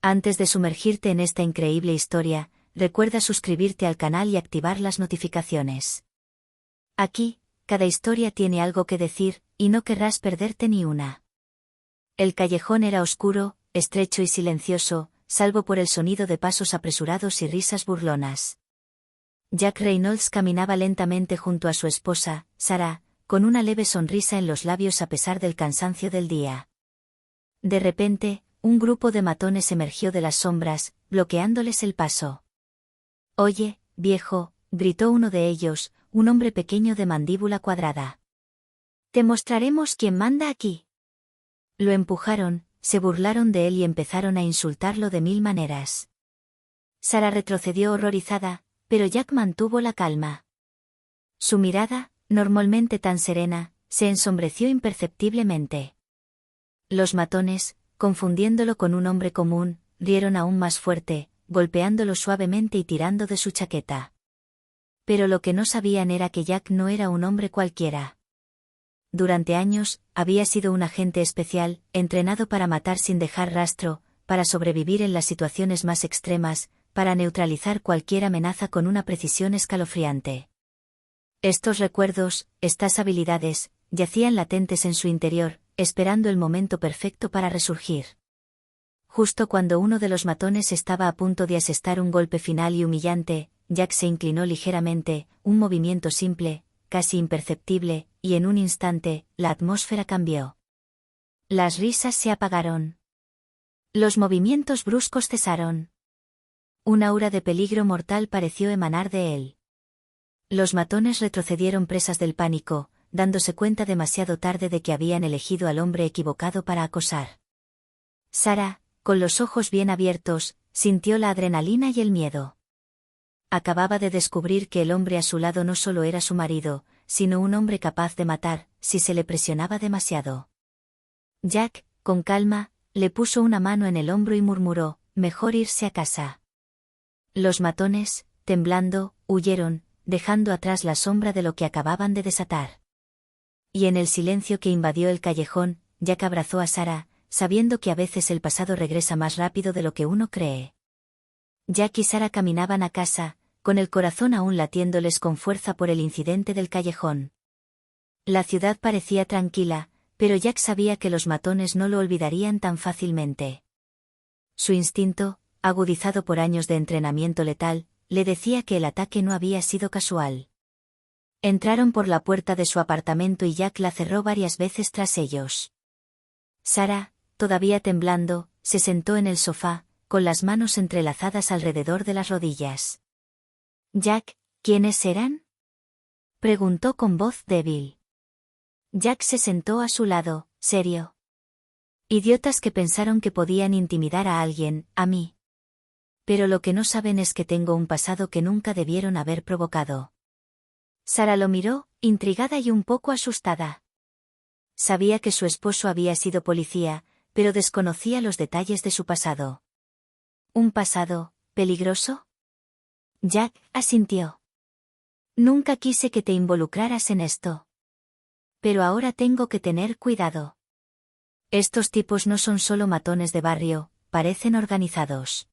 Antes de sumergirte en esta increíble historia, recuerda suscribirte al canal y activar las notificaciones. Aquí, cada historia tiene algo que decir, y no querrás perderte ni una. El callejón era oscuro, estrecho y silencioso, salvo por el sonido de pasos apresurados y risas burlonas. Jack Reynolds caminaba lentamente junto a su esposa, Sarah, con una leve sonrisa en los labios a pesar del cansancio del día. De repente, un grupo de matones emergió de las sombras, bloqueándoles el paso. «Oye, viejo», gritó uno de ellos, un hombre pequeño de mandíbula cuadrada. «Te mostraremos quién manda aquí». Lo empujaron, se burlaron de él y empezaron a insultarlo de mil maneras. Sarah retrocedió horrorizada, pero Jack mantuvo la calma. Su mirada, normalmente tan serena, se ensombreció imperceptiblemente. Los matones, confundiéndolo con un hombre común, rieron aún más fuerte, golpeándolo suavemente y tirando de su chaqueta. Pero lo que no sabían era que Jack no era un hombre cualquiera. Durante años, había sido un agente especial, entrenado para matar sin dejar rastro, para sobrevivir en las situaciones más extremas, para neutralizar cualquier amenaza con una precisión escalofriante. Estos recuerdos, estas habilidades, yacían latentes en su interior, esperando el momento perfecto para resurgir. Justo cuando uno de los matones estaba a punto de asestar un golpe final y humillante, Jack se inclinó ligeramente, un movimiento simple, casi imperceptible, y en un instante, la atmósfera cambió. Las risas se apagaron. Los movimientos bruscos cesaron. Un aura de peligro mortal pareció emanar de él. Los matones retrocedieron presas del pánico, dándose cuenta demasiado tarde de que habían elegido al hombre equivocado para acosar. Sarah, con los ojos bien abiertos, sintió la adrenalina y el miedo. Acababa de descubrir que el hombre a su lado no solo era su marido, sino un hombre capaz de matar, si se le presionaba demasiado. Jack, con calma, le puso una mano en el hombro y murmuró, «Mejor irse a casa». Los matones, temblando, huyeron, dejando atrás la sombra de lo que acababan de desatar. Y en el silencio que invadió el callejón, Jack abrazó a Sarah, sabiendo que a veces el pasado regresa más rápido de lo que uno cree. Jack y Sarah caminaban a casa, con el corazón aún latiéndoles con fuerza por el incidente del callejón. La ciudad parecía tranquila, pero Jack sabía que los matones no lo olvidarían tan fácilmente. Su instinto, agudizado por años de entrenamiento letal, le decía que el ataque no había sido casual. Entraron por la puerta de su apartamento y Jack la cerró varias veces tras ellos. Sarah, todavía temblando, se sentó en el sofá, con las manos entrelazadas alrededor de las rodillas. «Jack, ¿quiénes eran?», preguntó con voz débil. Jack se sentó a su lado, serio. «Idiotas que pensaron que podían intimidar a alguien, a mí. Pero lo que no saben es que tengo un pasado que nunca debieron haber provocado». Sarah lo miró, intrigada y un poco asustada. Sabía que su esposo había sido policía, pero desconocía los detalles de su pasado. ¿Un pasado peligroso? Jack asintió. «Nunca quise que te involucraras en esto. Pero ahora tengo que tener cuidado. Estos tipos no son solo matones de barrio, parecen organizados».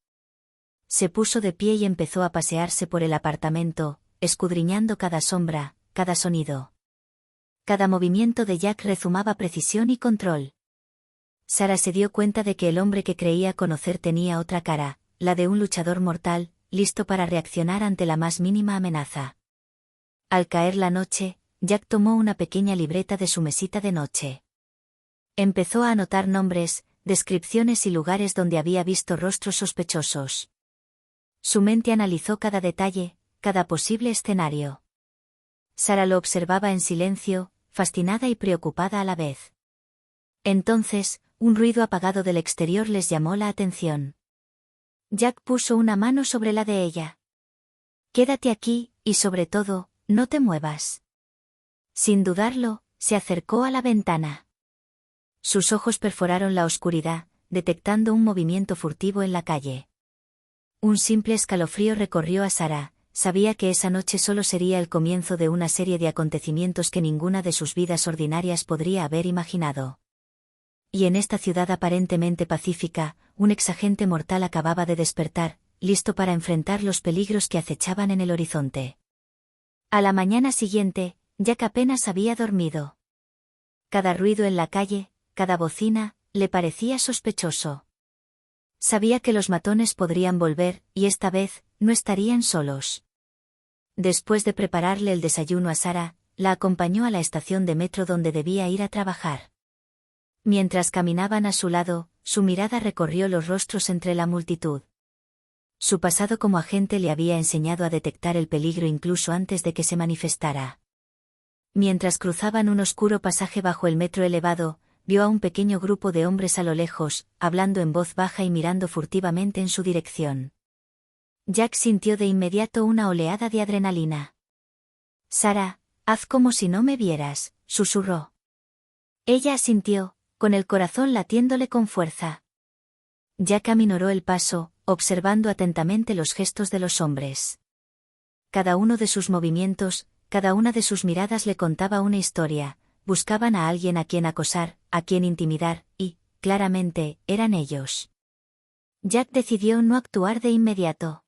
Se puso de pie y empezó a pasearse por el apartamento, escudriñando cada sombra, cada sonido. Cada movimiento de Jack rezumaba precisión y control. Sarah se dio cuenta de que el hombre que creía conocer tenía otra cara, la de un luchador mortal, listo para reaccionar ante la más mínima amenaza. Al caer la noche, Jack tomó una pequeña libreta de su mesita de noche. Empezó a anotar nombres, descripciones y lugares donde había visto rostros sospechosos. Su mente analizó cada detalle, cada posible escenario. Sarah lo observaba en silencio, fascinada y preocupada a la vez. Entonces, un ruido apagado del exterior les llamó la atención. Jack puso una mano sobre la de ella. «Quédate aquí, y sobre todo, no te muevas». Sin dudarlo, se acercó a la ventana. Sus ojos perforaron la oscuridad, detectando un movimiento furtivo en la calle. Un simple escalofrío recorrió a Sarah, sabía que esa noche solo sería el comienzo de una serie de acontecimientos que ninguna de sus vidas ordinarias podría haber imaginado. Y en esta ciudad aparentemente pacífica, un exagente mortal acababa de despertar, listo para enfrentar los peligros que acechaban en el horizonte. A la mañana siguiente, Jack apenas había dormido. Cada ruido en la calle, cada bocina, le parecía sospechoso. Sabía que los matones podrían volver, y esta vez, no estarían solos. Después de prepararle el desayuno a Sarah, la acompañó a la estación de metro donde debía ir a trabajar. Mientras caminaban a su lado, su mirada recorrió los rostros entre la multitud. Su pasado como agente le había enseñado a detectar el peligro incluso antes de que se manifestara. Mientras cruzaban un oscuro pasaje bajo el metro elevado, vio a un pequeño grupo de hombres a lo lejos, hablando en voz baja y mirando furtivamente en su dirección. Jack sintió de inmediato una oleada de adrenalina. «Sarah, haz como si no me vieras», susurró. Ella asintió, con el corazón latiéndole con fuerza. Jack aminoró el paso, observando atentamente los gestos de los hombres. Cada uno de sus movimientos, cada una de sus miradas le contaba una historia. Buscaban a alguien a quien acosar, a quien intimidar, y, claramente, eran ellos. Jack decidió no actuar de inmediato.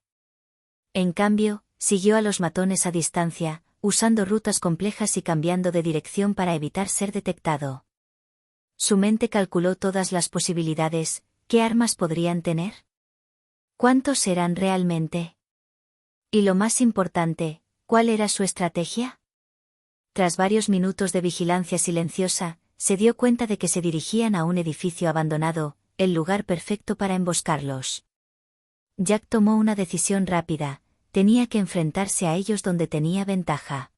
En cambio, siguió a los matones a distancia, usando rutas complejas y cambiando de dirección para evitar ser detectado. Su mente calculó todas las posibilidades. ¿Qué armas podrían tener? ¿Cuántos eran realmente? Y lo más importante, ¿cuál era su estrategia? Tras varios minutos de vigilancia silenciosa, se dio cuenta de que se dirigían a un edificio abandonado, el lugar perfecto para emboscarlos. Jack tomó una decisión rápida, tenía que enfrentarse a ellos donde tenía ventaja.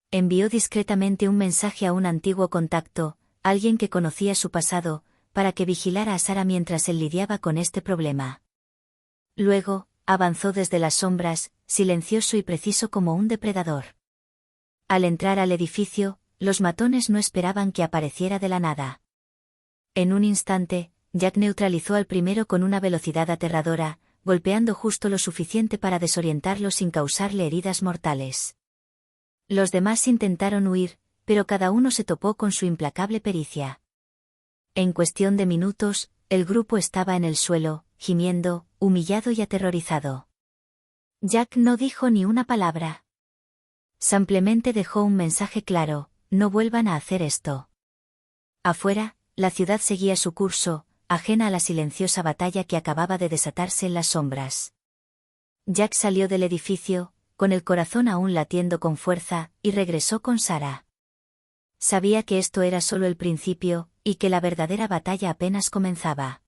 Envió discretamente un mensaje a un antiguo contacto, alguien que conocía su pasado, para que vigilara a Sarah mientras él lidiaba con este problema. Luego, avanzó desde las sombras, silencioso y preciso como un depredador. Al entrar al edificio, los matones no esperaban que apareciera de la nada. En un instante, Jack neutralizó al primero con una velocidad aterradora, golpeando justo lo suficiente para desorientarlo sin causarle heridas mortales. Los demás intentaron huir, pero cada uno se topó con su implacable pericia. En cuestión de minutos, el grupo estaba en el suelo, gimiendo, humillado y aterrorizado. Jack no dijo ni una palabra. Simplemente dejó un mensaje claro: no vuelvan a hacer esto. Afuera, la ciudad seguía su curso, ajena a la silenciosa batalla que acababa de desatarse en las sombras. Jack salió del edificio, con el corazón aún latiendo con fuerza, y regresó con Sarah. Sabía que esto era solo el principio, y que la verdadera batalla apenas comenzaba.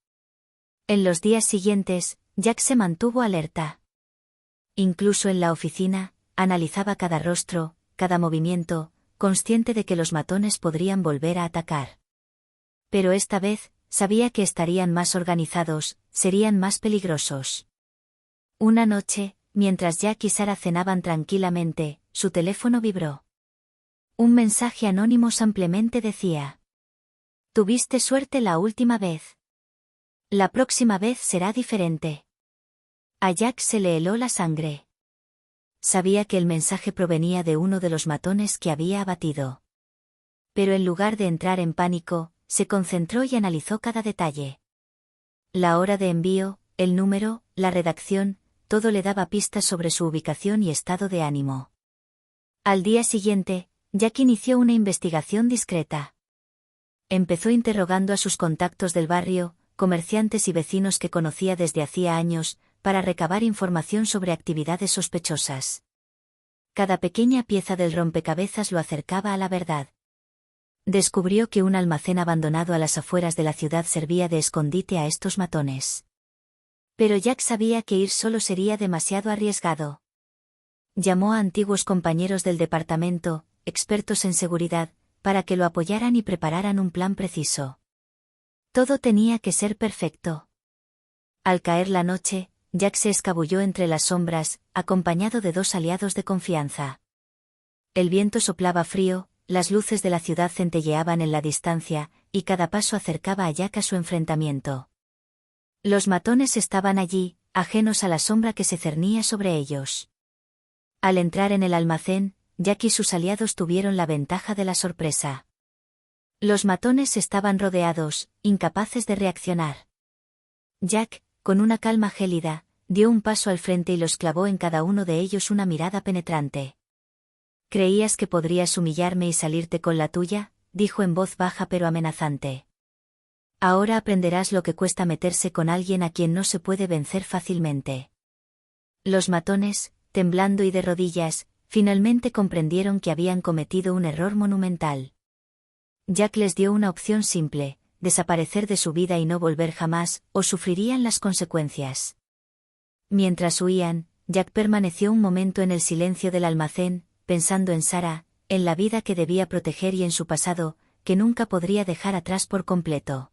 En los días siguientes, Jack se mantuvo alerta. Incluso en la oficina, analizaba cada rostro, cada movimiento, consciente de que los matones podrían volver a atacar. Pero esta vez, sabía que estarían más organizados, serían más peligrosos. Una noche, mientras Jack y Sarah cenaban tranquilamente, su teléfono vibró. Un mensaje anónimo simplemente decía: «Tuviste suerte la última vez. La próxima vez será diferente». A Jack se le heló la sangre. Sabía que el mensaje provenía de uno de los matones que había abatido. Pero en lugar de entrar en pánico, se concentró y analizó cada detalle. La hora de envío, el número, la redacción, todo le daba pistas sobre su ubicación y estado de ánimo. Al día siguiente, Jack inició una investigación discreta. Empezó interrogando a sus contactos del barrio, comerciantes y vecinos que conocía desde hacía años, para recabar información sobre actividades sospechosas. Cada pequeña pieza del rompecabezas lo acercaba a la verdad. Descubrió que un almacén abandonado a las afueras de la ciudad servía de escondite a estos matones. Pero Jack sabía que ir solo sería demasiado arriesgado. Llamó a antiguos compañeros del departamento, expertos en seguridad, para que lo apoyaran y prepararan un plan preciso. Todo tenía que ser perfecto. Al caer la noche, Jack se escabulló entre las sombras, acompañado de dos aliados de confianza. El viento soplaba frío, las luces de la ciudad centelleaban en la distancia, y cada paso acercaba a Jack a su enfrentamiento. Los matones estaban allí, ajenos a la sombra que se cernía sobre ellos. Al entrar en el almacén, Jack y sus aliados tuvieron la ventaja de la sorpresa. Los matones estaban rodeados, incapaces de reaccionar. Jack, con una calma gélida, dio un paso al frente y los clavó en cada uno de ellos una mirada penetrante. ¿Creías que podrías humillarme y salirte con la tuya?, dijo en voz baja pero amenazante. Ahora aprenderás lo que cuesta meterse con alguien a quien no se puede vencer fácilmente. Los matones, temblando y de rodillas, finalmente comprendieron que habían cometido un error monumental. Jack les dio una opción simple: desaparecer de su vida y no volver jamás, o sufrirían las consecuencias. Mientras huían, Jack permaneció un momento en el silencio del almacén, pensando en Sarah, en la vida que debía proteger y en su pasado, que nunca podría dejar atrás por completo.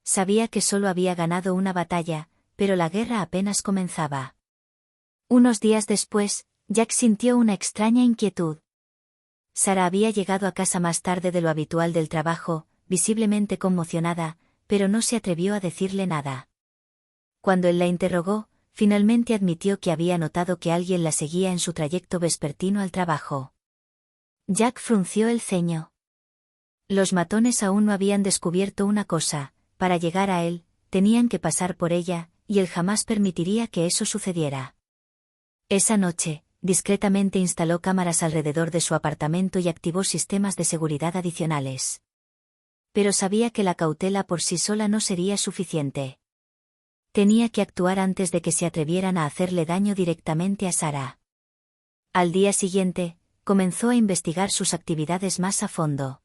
Sabía que solo había ganado una batalla, pero la guerra apenas comenzaba. Unos días después, Jack sintió una extraña inquietud. Sarah había llegado a casa más tarde de lo habitual del trabajo, visiblemente conmocionada, pero no se atrevió a decirle nada. Cuando él la interrogó, finalmente admitió que había notado que alguien la seguía en su trayecto vespertino al trabajo. Jack frunció el ceño. Los matones aún no habían descubierto una cosa: para llegar a él, tenían que pasar por ella, y él jamás permitiría que eso sucediera. Esa noche, discretamente instaló cámaras alrededor de su apartamento y activó sistemas de seguridad adicionales. Pero sabía que la cautela por sí sola no sería suficiente. Tenía que actuar antes de que se atrevieran a hacerle daño directamente a Sarah. Al día siguiente, comenzó a investigar sus actividades más a fondo.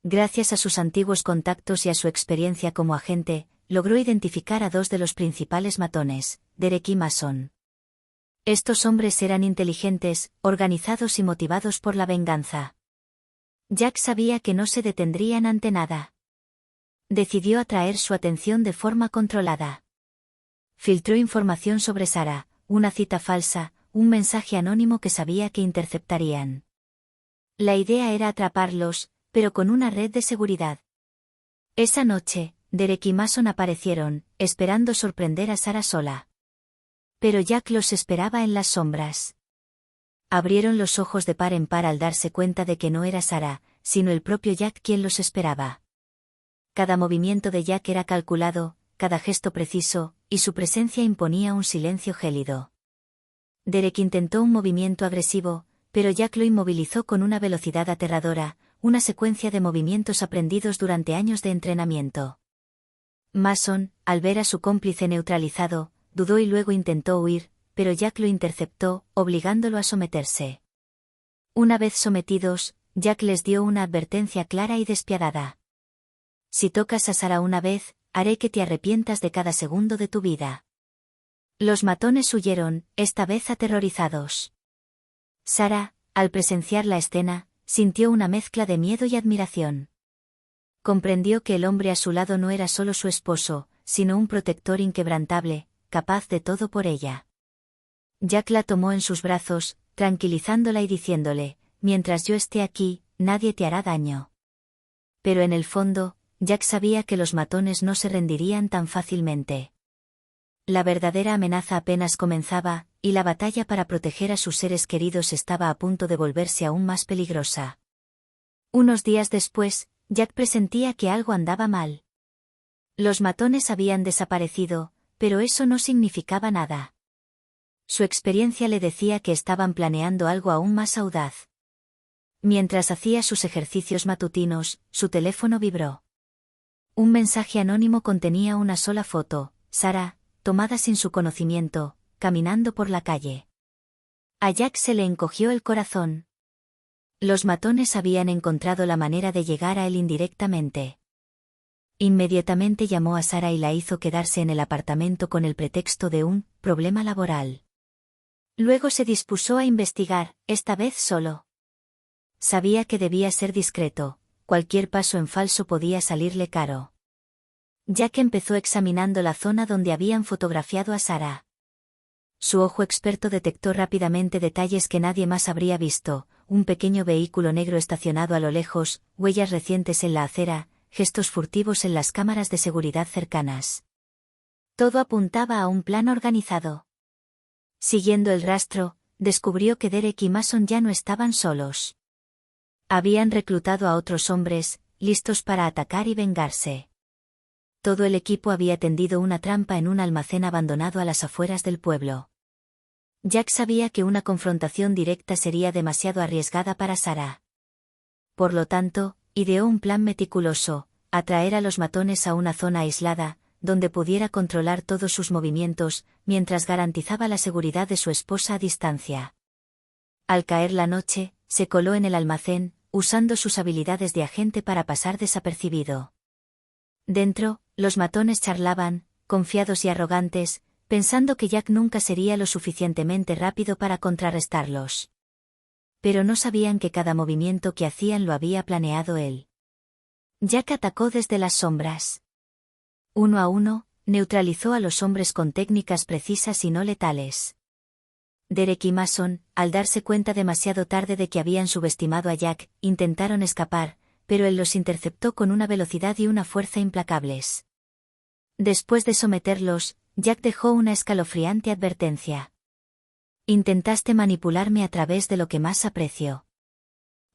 Gracias a sus antiguos contactos y a su experiencia como agente, logró identificar a dos de los principales matones, Derek y Mason. Estos hombres eran inteligentes, organizados y motivados por la venganza. Jack sabía que no se detendrían ante nada. Decidió atraer su atención de forma controlada. Filtró información sobre Sarah, una cita falsa, un mensaje anónimo que sabía que interceptarían. La idea era atraparlos, pero con una red de seguridad. Esa noche, Derek y Mason aparecieron, esperando sorprender a Sarah sola. Pero Jack los esperaba en las sombras. Abrieron los ojos de par en par al darse cuenta de que no era Sarah, sino el propio Jack quien los esperaba. Cada movimiento de Jack era calculado, cada gesto preciso, y su presencia imponía un silencio gélido. Derek intentó un movimiento agresivo, pero Jack lo inmovilizó con una velocidad aterradora, una secuencia de movimientos aprendidos durante años de entrenamiento. Mason, al ver a su cómplice neutralizado, dudó y luego intentó huir, pero Jack lo interceptó, obligándolo a someterse. Una vez sometidos, Jack les dio una advertencia clara y despiadada. Si tocas a Sarah una vez, haré que te arrepientas de cada segundo de tu vida. Los matones huyeron, esta vez aterrorizados. Sarah, al presenciar la escena, sintió una mezcla de miedo y admiración. Comprendió que el hombre a su lado no era solo su esposo, sino un protector inquebrantable, capaz de todo por ella. Jack la tomó en sus brazos, tranquilizándola y diciéndole: mientras yo esté aquí, nadie te hará daño. Pero en el fondo, Jack sabía que los matones no se rendirían tan fácilmente. La verdadera amenaza apenas comenzaba, y la batalla para proteger a sus seres queridos estaba a punto de volverse aún más peligrosa. Unos días después, Jack presentía que algo andaba mal. Los matones habían desaparecido, pero eso no significaba nada. Su experiencia le decía que estaban planeando algo aún más audaz. Mientras hacía sus ejercicios matutinos, su teléfono vibró. Un mensaje anónimo contenía una sola foto: Sarah, tomada sin su conocimiento, caminando por la calle. A Jack se le encogió el corazón. Los matones habían encontrado la manera de llegar a él indirectamente. Inmediatamente llamó a Sarah y la hizo quedarse en el apartamento con el pretexto de un problema laboral. Luego se dispuso a investigar, esta vez solo. Sabía que debía ser discreto, cualquier paso en falso podía salirle caro. Jack empezó examinando la zona donde habían fotografiado a Sarah. Su ojo experto detectó rápidamente detalles que nadie más habría visto: un pequeño vehículo negro estacionado a lo lejos, huellas recientes en la acera, gestos furtivos en las cámaras de seguridad cercanas. Todo apuntaba a un plan organizado. Siguiendo el rastro, descubrió que Derek y Mason ya no estaban solos. Habían reclutado a otros hombres, listos para atacar y vengarse. Todo el equipo había tendido una trampa en un almacén abandonado a las afueras del pueblo. Jack sabía que una confrontación directa sería demasiado arriesgada para Sarah. Por lo tanto, ideó un plan meticuloso: atraer a los matones a una zona aislada, donde pudiera controlar todos sus movimientos, mientras garantizaba la seguridad de su esposa a distancia. Al caer la noche, se coló en el almacén, usando sus habilidades de agente para pasar desapercibido. Dentro, los matones charlaban, confiados y arrogantes, pensando que Jack nunca sería lo suficientemente rápido para contrarrestarlos. Pero no sabían que cada movimiento que hacían lo había planeado él. Jack atacó desde las sombras. Uno a uno, neutralizó a los hombres con técnicas precisas y no letales. Derek y Mason, al darse cuenta demasiado tarde de que habían subestimado a Jack, intentaron escapar, pero él los interceptó con una velocidad y una fuerza implacables. Después de someterlos, Jack dejó una escalofriante advertencia. Intentaste manipularme a través de lo que más aprecio.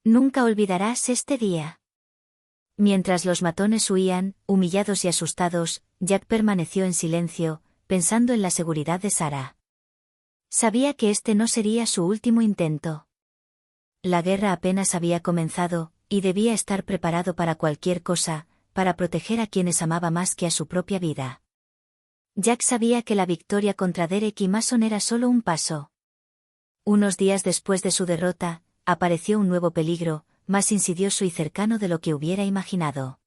Nunca olvidarás este día. Mientras los matones huían, humillados y asustados, Jack permaneció en silencio, pensando en la seguridad de Sarah. Sabía que este no sería su último intento. La guerra apenas había comenzado, y debía estar preparado para cualquier cosa, para proteger a quienes amaba más que a su propia vida. Jack sabía que la victoria contra Derek y Mason era solo un paso. Unos días después de su derrota, apareció un nuevo peligro, más insidioso y cercano de lo que hubiera imaginado.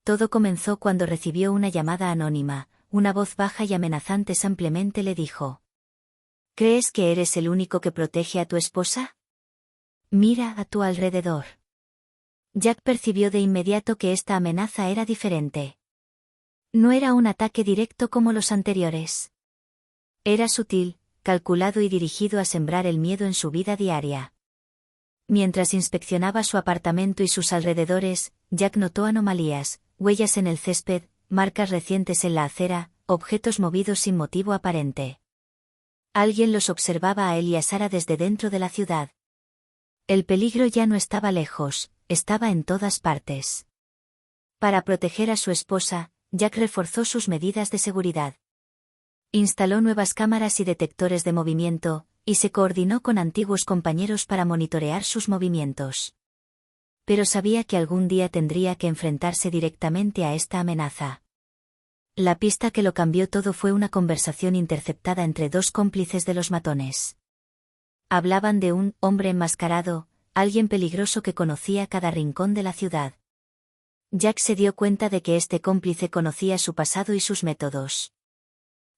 Todo comenzó cuando recibió una llamada anónima. Una voz baja y amenazante simplemente le dijo: ¿Crees que eres el único que protege a tu esposa? Mira a tu alrededor. Jack percibió de inmediato que esta amenaza era diferente. No era un ataque directo como los anteriores. Era sutil, calculado y dirigido a sembrar el miedo en su vida diaria. Mientras inspeccionaba su apartamento y sus alrededores, Jack notó anomalías: huellas en el césped, marcas recientes en la acera, objetos movidos sin motivo aparente. Alguien los observaba a él y a Sarah desde dentro de la ciudad. El peligro ya no estaba lejos, estaba en todas partes. Para proteger a su esposa, Jack reforzó sus medidas de seguridad. Instaló nuevas cámaras y detectores de movimiento, y se coordinó con antiguos compañeros para monitorear sus movimientos. Pero sabía que algún día tendría que enfrentarse directamente a esta amenaza. La pista que lo cambió todo fue una conversación interceptada entre dos cómplices de los matones. Hablaban de un hombre enmascarado, alguien peligroso que conocía cada rincón de la ciudad. Jack se dio cuenta de que este cómplice conocía su pasado y sus métodos.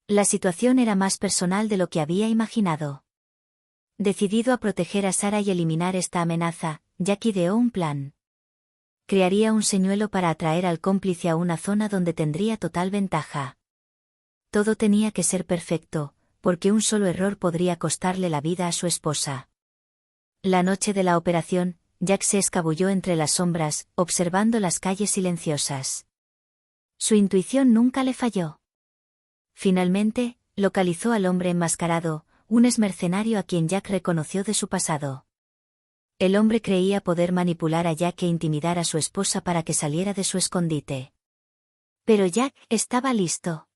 La situación era más personal de lo que había imaginado. Decidido a proteger a Sarah y eliminar esta amenaza, Jack ideó un plan. Crearía un señuelo para atraer al cómplice a una zona donde tendría total ventaja. Todo tenía que ser perfecto, porque un solo error podría costarle la vida a su esposa. La noche de la operación, Jack se escabulló entre las sombras, observando las calles silenciosas. Su intuición nunca le falló. Finalmente, localizó al hombre enmascarado, un exmercenario a quien Jack reconoció de su pasado. El hombre creía poder manipular a Jack e intimidar a su esposa para que saliera de su escondite. Pero Jack estaba listo.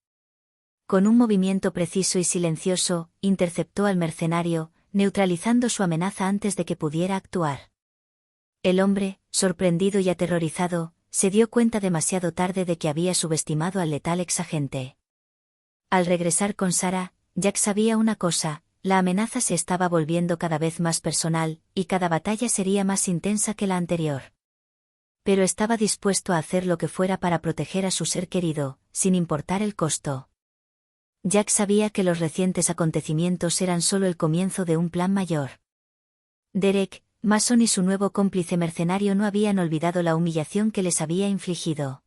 Con un movimiento preciso y silencioso, interceptó al mercenario, neutralizando su amenaza antes de que pudiera actuar. El hombre, sorprendido y aterrorizado, se dio cuenta demasiado tarde de que había subestimado al letal exagente. Al regresar con Sarah, Jack sabía una cosa: la amenaza se estaba volviendo cada vez más personal, y cada batalla sería más intensa que la anterior. Pero estaba dispuesto a hacer lo que fuera para proteger a su ser querido, sin importar el costo. Jack sabía que los recientes acontecimientos eran solo el comienzo de un plan mayor. Derek, Mason y su nuevo cómplice mercenario no habían olvidado la humillación que les había infligido.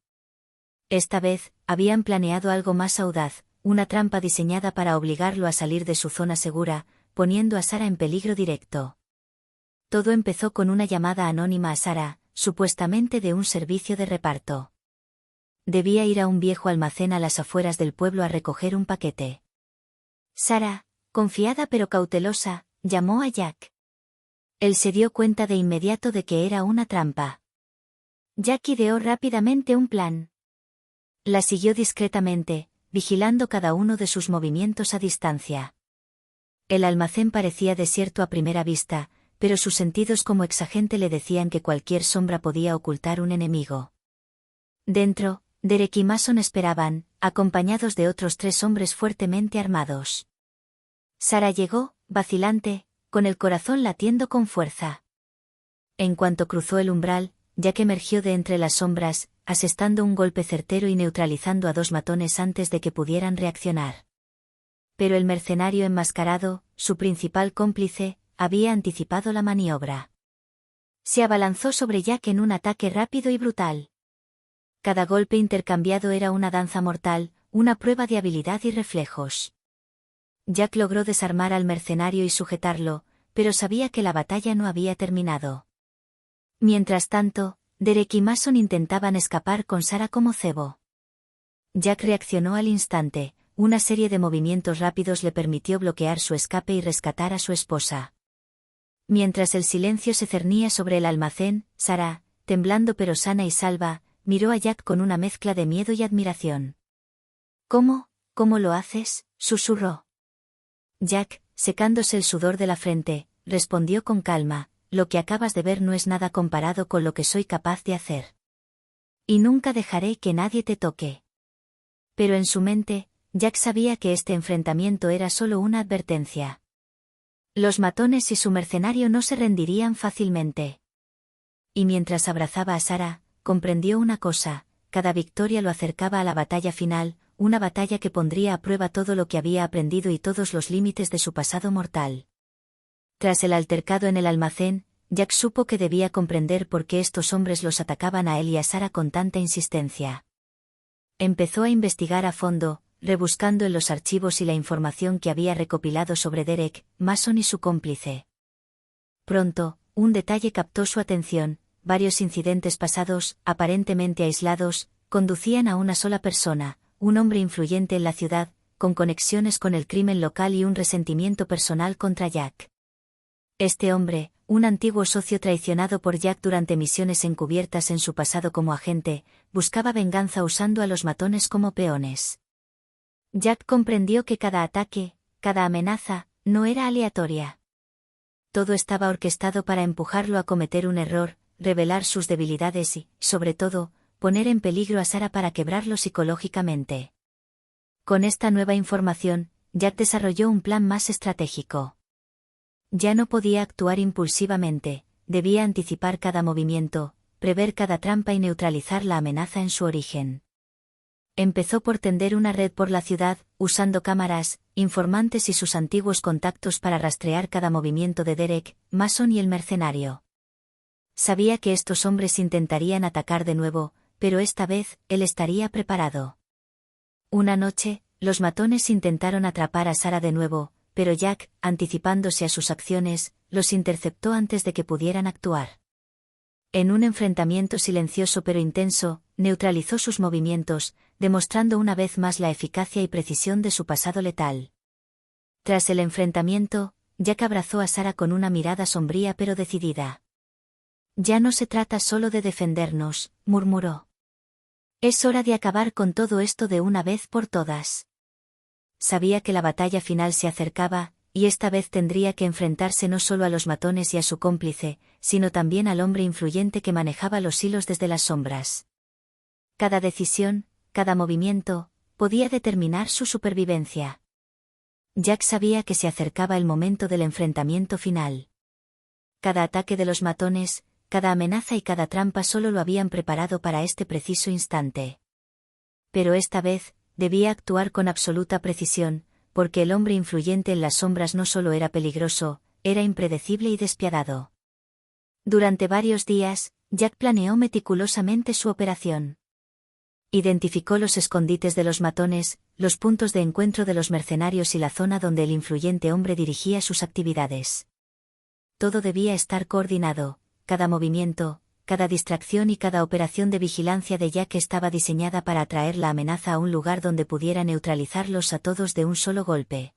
Esta vez, habían planeado algo más audaz: una trampa diseñada para obligarlo a salir de su zona segura, poniendo a Sarah en peligro directo. Todo empezó con una llamada anónima a Sarah, supuestamente de un servicio de reparto. Debía ir a un viejo almacén a las afueras del pueblo a recoger un paquete. Sarah, confiada pero cautelosa, llamó a Jack. Él se dio cuenta de inmediato de que era una trampa. Jack ideó rápidamente un plan. La siguió discretamente, vigilando cada uno de sus movimientos a distancia. El almacén parecía desierto a primera vista, pero sus sentidos como exagente le decían que cualquier sombra podía ocultar un enemigo. Dentro, Derek y Mason esperaban, acompañados de otros 3 hombres fuertemente armados. Sarah llegó, vacilante, con el corazón latiendo con fuerza. En cuanto cruzó el umbral, Jack emergió de entre las sombras, asestando un golpe certero y neutralizando a 2 matones antes de que pudieran reaccionar. Pero el mercenario enmascarado, su principal cómplice, había anticipado la maniobra. Se abalanzó sobre Jack en un ataque rápido y brutal. Cada golpe intercambiado era una danza mortal, una prueba de habilidad y reflejos. Jack logró desarmar al mercenario y sujetarlo, pero sabía que la batalla no había terminado. Mientras tanto, Derek y Mason intentaban escapar con Sarah como cebo. Jack reaccionó al instante, una serie de movimientos rápidos le permitió bloquear su escape y rescatar a su esposa. Mientras el silencio se cernía sobre el almacén, Sarah, temblando pero sana y salva, miró a Jack con una mezcla de miedo y admiración. ¿Cómo lo haces?, susurró. Jack, secándose el sudor de la frente, respondió con calma, lo que acabas de ver no es nada comparado con lo que soy capaz de hacer. Y nunca dejaré que nadie te toque. Pero en su mente, Jack sabía que este enfrentamiento era solo una advertencia. Los matones y su mercenario no se rendirían fácilmente. Y mientras abrazaba a Sarah, comprendió una cosa: cada victoria lo acercaba a la batalla final, una batalla que pondría a prueba todo lo que había aprendido y todos los límites de su pasado mortal. Tras el altercado en el almacén, Jack supo que debía comprender por qué estos hombres los atacaban a él y a Sarah con tanta insistencia. Empezó a investigar a fondo, rebuscando en los archivos y la información que había recopilado sobre Derek, Mason y su cómplice. Pronto, un detalle captó su atención: varios incidentes pasados, aparentemente aislados, conducían a una sola persona, un hombre influyente en la ciudad, con conexiones con el crimen local y un resentimiento personal contra Jack. Este hombre, un antiguo socio traicionado por Jack durante misiones encubiertas en su pasado como agente, buscaba venganza usando a los matones como peones. Jack comprendió que cada ataque, cada amenaza, no era aleatoria. Todo estaba orquestado para empujarlo a cometer un error, revelar sus debilidades y, sobre todo, poner en peligro a Sarah para quebrarlo psicológicamente. Con esta nueva información, Jack desarrolló un plan más estratégico. Ya no podía actuar impulsivamente, debía anticipar cada movimiento, prever cada trampa y neutralizar la amenaza en su origen. Empezó por tender una red por la ciudad, usando cámaras, informantes y sus antiguos contactos para rastrear cada movimiento de Derek, Mason y el mercenario. Sabía que estos hombres intentarían atacar de nuevo, pero esta vez, él estaría preparado. Una noche, los matones intentaron atrapar a Sarah de nuevo, pero Jack, anticipándose a sus acciones, los interceptó antes de que pudieran actuar. En un enfrentamiento silencioso pero intenso, neutralizó sus movimientos, demostrando una vez más la eficacia y precisión de su pasado letal. Tras el enfrentamiento, Jack abrazó a Sarah con una mirada sombría pero decidida. «Ya no se trata solo de defendernos», murmuró. «Es hora de acabar con todo esto de una vez por todas». Sabía que la batalla final se acercaba, y esta vez tendría que enfrentarse no solo a los matones y a su cómplice, sino también al hombre influyente que manejaba los hilos desde las sombras. Cada decisión, cada movimiento, podía determinar su supervivencia. Jack sabía que se acercaba el momento del enfrentamiento final. Cada ataque de los matones, cada amenaza y cada trampa solo lo habían preparado para este preciso instante. Pero esta vez, debía actuar con absoluta precisión, porque el hombre influyente en las sombras no solo era peligroso, era impredecible y despiadado. Durante varios días, Jack planeó meticulosamente su operación. Identificó los escondites de los matones, los puntos de encuentro de los mercenarios y la zona donde el influyente hombre dirigía sus actividades. Todo debía estar coordinado, cada movimiento, cada distracción y cada operación de vigilancia de Jack estaba diseñada para atraer la amenaza a un lugar donde pudiera neutralizarlos a todos de un solo golpe.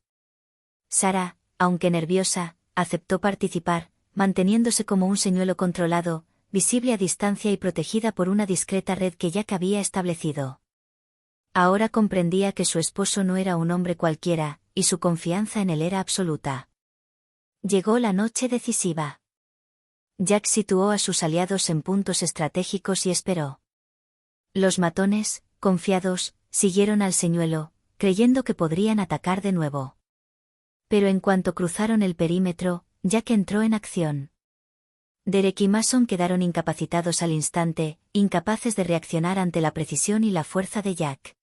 Sarah, aunque nerviosa, aceptó participar, manteniéndose como un señuelo controlado, visible a distancia y protegida por una discreta red que Jack había establecido. Ahora comprendía que su esposo no era un hombre cualquiera, y su confianza en él era absoluta. Llegó la noche decisiva. Jack situó a sus aliados en puntos estratégicos y esperó. Los matones, confiados, siguieron al señuelo, creyendo que podrían atacar de nuevo. Pero en cuanto cruzaron el perímetro, Jack entró en acción. Derek y Mason quedaron incapacitados al instante, incapaces de reaccionar ante la precisión y la fuerza de Jack.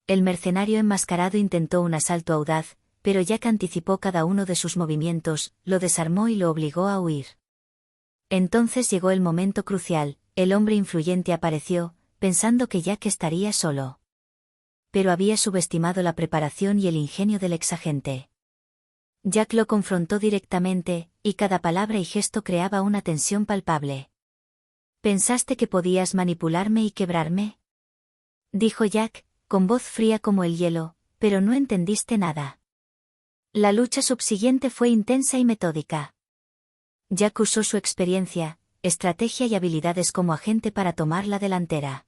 El mercenario enmascarado intentó un asalto audaz, pero Jack anticipó cada uno de sus movimientos, lo desarmó y lo obligó a huir. Entonces llegó el momento crucial, el hombre influyente apareció, pensando que Jack estaría solo. Pero había subestimado la preparación y el ingenio del exagente. Jack lo confrontó directamente, y cada palabra y gesto creaba una tensión palpable. ¿Pensaste que podías manipularme y quebrarme?, dijo Jack, con voz fría como el hielo, pero no entendiste nada. La lucha subsiguiente fue intensa y metódica. Jack usó su experiencia, estrategia y habilidades como agente para tomar la delantera.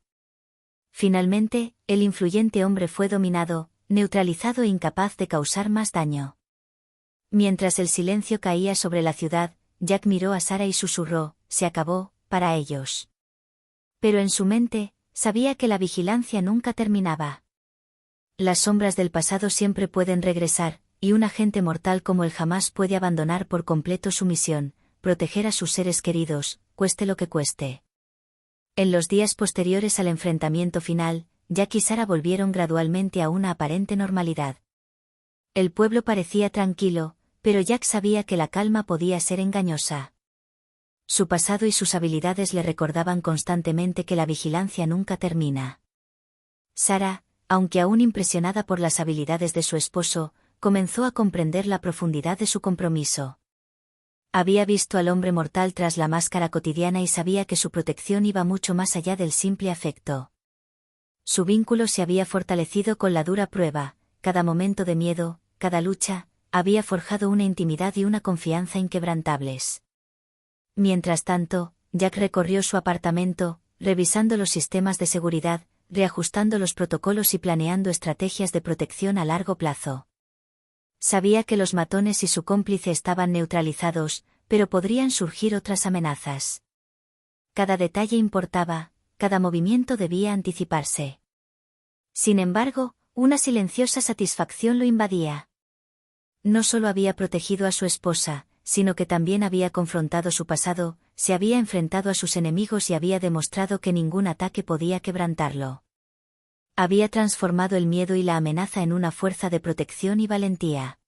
Finalmente, el influyente hombre fue dominado, neutralizado e incapaz de causar más daño. Mientras el silencio caía sobre la ciudad, Jack miró a Sarah y susurró: se acabó, para ellos. Pero en su mente, sabía que la vigilancia nunca terminaba. Las sombras del pasado siempre pueden regresar, y un agente mortal como él jamás puede abandonar por completo su misión, proteger a sus seres queridos, cueste lo que cueste. En los días posteriores al enfrentamiento final, Jack y Sarah volvieron gradualmente a una aparente normalidad. El pueblo parecía tranquilo, pero Jack sabía que la calma podía ser engañosa. Su pasado y sus habilidades le recordaban constantemente que la vigilancia nunca termina. Sarah, aunque aún impresionada por las habilidades de su esposo, comenzó a comprender la profundidad de su compromiso. Había visto al hombre mortal tras la máscara cotidiana y sabía que su protección iba mucho más allá del simple afecto. Su vínculo se había fortalecido con la dura prueba, cada momento de miedo, cada lucha, había forjado una intimidad y una confianza inquebrantables. Mientras tanto, Jack recorrió su apartamento, revisando los sistemas de seguridad, reajustando los protocolos y planeando estrategias de protección a largo plazo. Sabía que los matones y su cómplice estaban neutralizados, pero podrían surgir otras amenazas. Cada detalle importaba, cada movimiento debía anticiparse. Sin embargo, una silenciosa satisfacción lo invadía. No solo había protegido a su esposa, sino que también había confrontado su pasado, se había enfrentado a sus enemigos y había demostrado que ningún ataque podía quebrantarlo. Había transformado el miedo y la amenaza en una fuerza de protección y valentía.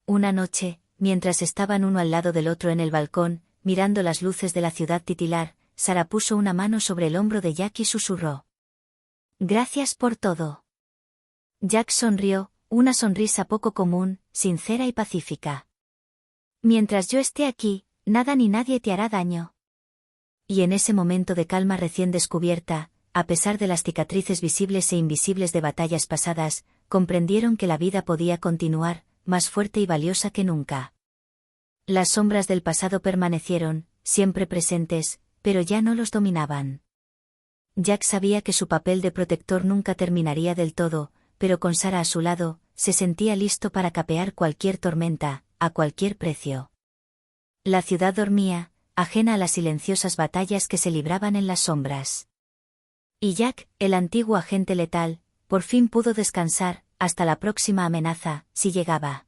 Una noche, mientras estaban uno al lado del otro en el balcón, mirando las luces de la ciudad titilar, Sarah puso una mano sobre el hombro de Jack y susurró: «Gracias por todo». Jack sonrió, una sonrisa poco común, sincera y pacífica. «Mientras yo esté aquí, nada ni nadie te hará daño». Y en ese momento de calma recién descubierta, a pesar de las cicatrices visibles e invisibles de batallas pasadas, comprendieron que la vida podía continuar, más fuerte y valiosa que nunca. Las sombras del pasado permanecieron, siempre presentes, pero ya no los dominaban. Jack sabía que su papel de protector nunca terminaría del todo, pero con Sarah a su lado, se sentía listo para capear cualquier tormenta, a cualquier precio. La ciudad dormía, ajena a las silenciosas batallas que se libraban en las sombras. Y Jack, el antiguo agente letal, por fin pudo descansar, hasta la próxima amenaza, si llegaba.